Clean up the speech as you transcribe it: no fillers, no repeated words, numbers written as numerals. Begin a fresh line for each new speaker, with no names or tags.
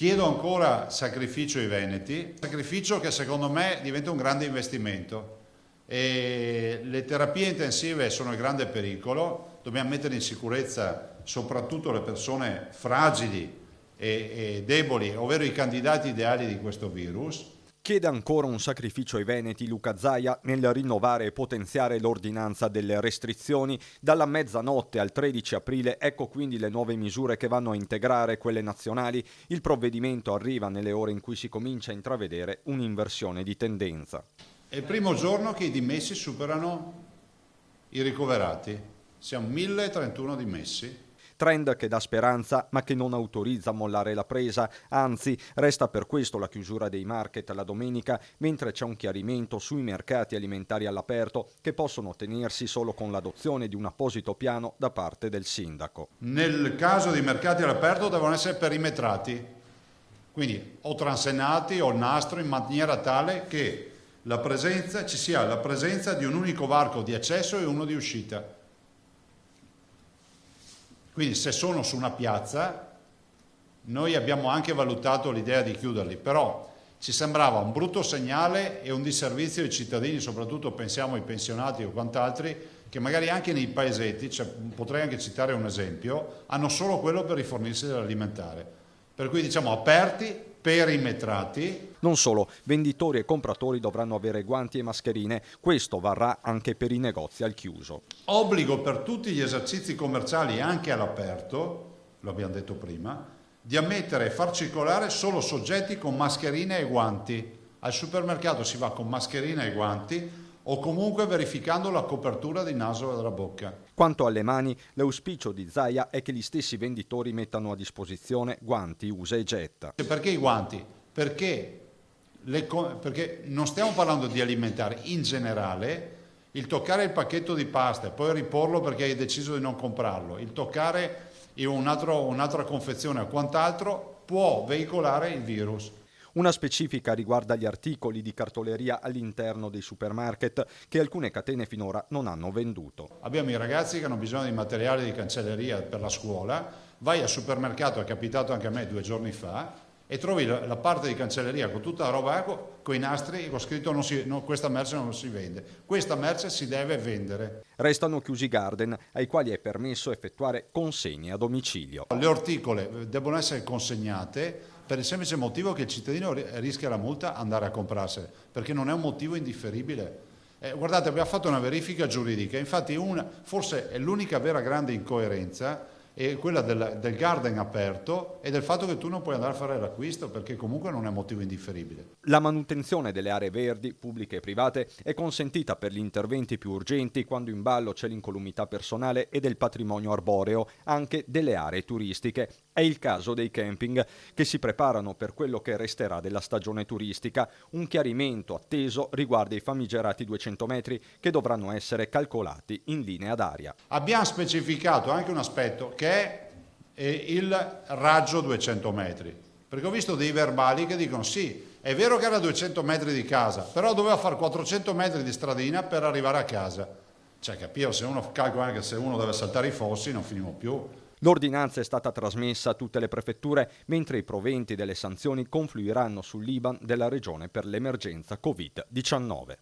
Chiedo ancora sacrificio ai veneti, sacrificio che secondo me diventa un grande investimento. E le terapie intensive sono il grande pericolo, dobbiamo mettere in sicurezza soprattutto le persone fragili e deboli, ovvero i candidati ideali di questo virus.
Chiede ancora un sacrificio ai veneti Luca Zaia nel rinnovare e potenziare l'ordinanza delle restrizioni. Dalla mezzanotte al 13 aprile, ecco quindi le nuove misure che vanno a integrare quelle nazionali. Il provvedimento arriva nelle ore in cui si comincia a intravedere un'inversione di tendenza.
È il primo giorno che i dimessi superano i ricoverati, siamo 1031 dimessi.
Trend che dà speranza ma che non autorizza a mollare la presa, anzi resta per questo la chiusura dei market la domenica, mentre c'è un chiarimento sui mercati alimentari all'aperto che possono tenersi solo con l'adozione di un apposito piano da parte del sindaco.
Nel caso di mercati all'aperto devono essere perimetrati, quindi o transennati o nastro in maniera tale che ci sia la presenza di un unico varco di accesso e uno di uscita. Quindi se sono su una piazza, noi abbiamo anche valutato l'idea di chiuderli, però ci sembrava un brutto segnale e un disservizio ai cittadini, soprattutto pensiamo ai pensionati o quant'altri, che magari anche nei paesetti, potrei anche citare un esempio, hanno solo quello per rifornirsi dell'alimentare. Per cui diciamo aperti, perimetrati.
Non solo, venditori e compratori dovranno avere guanti e mascherine, questo varrà anche per i negozi al chiuso.
Obbligo per tutti gli esercizi commerciali anche all'aperto, lo abbiamo detto prima, di ammettere e far circolare solo soggetti con mascherine e guanti. Al supermercato si va con mascherina e guanti o comunque verificando la copertura di naso e della bocca.
Quanto alle mani, l'auspicio di Zaia è che gli stessi venditori mettano a disposizione guanti usa e getta.
Perché i guanti? Perché non stiamo parlando di alimentare, in generale il toccare il pacchetto di pasta e poi riporlo perché hai deciso di non comprarlo, il toccare un'altra confezione o quant'altro può veicolare il virus.
Una specifica riguarda gli articoli di cartoleria all'interno dei supermarket che alcune catene finora non hanno venduto.
Abbiamo i ragazzi che hanno bisogno di materiale di cancelleria per la scuola, vai al supermercato, è capitato anche a me 2 giorni fa, e trovi la parte di cancelleria con tutta la roba con i nastri con scritto questa merce non si vende, questa merce si deve vendere.
Restano chiusi i garden ai quali è permesso effettuare consegne a domicilio.
Le orticole devono essere consegnate per il semplice motivo che il cittadino rischia la multa andare a comprarsele, perché non è un motivo indifferibile. Guardate, abbiamo fatto una verifica giuridica, infatti forse è l'unica vera grande incoerenza è quella del garden aperto e del fatto che tu non puoi andare a fare l'acquisto perché comunque non è motivo indifferibile.
La manutenzione delle aree verdi, pubbliche e private, è consentita per gli interventi più urgenti quando in ballo c'è l'incolumità personale e del patrimonio arboreo, anche delle aree turistiche. È il caso dei camping, che si preparano per quello che resterà della stagione turistica. Un chiarimento atteso riguarda i famigerati 200 metri che dovranno essere calcolati in linea d'aria.
Abbiamo specificato anche un aspetto che è il raggio 200 metri, perché ho visto dei verbali che dicono sì, è vero che era 200 metri di casa, però doveva fare 400 metri di stradina per arrivare a casa. Cioè capivo, se uno calcola anche se uno deve saltare i fossi non finimo più.
L'ordinanza è stata trasmessa a tutte le prefetture, mentre i proventi delle sanzioni confluiranno sull'IBAN della Regione per l'emergenza Covid-19.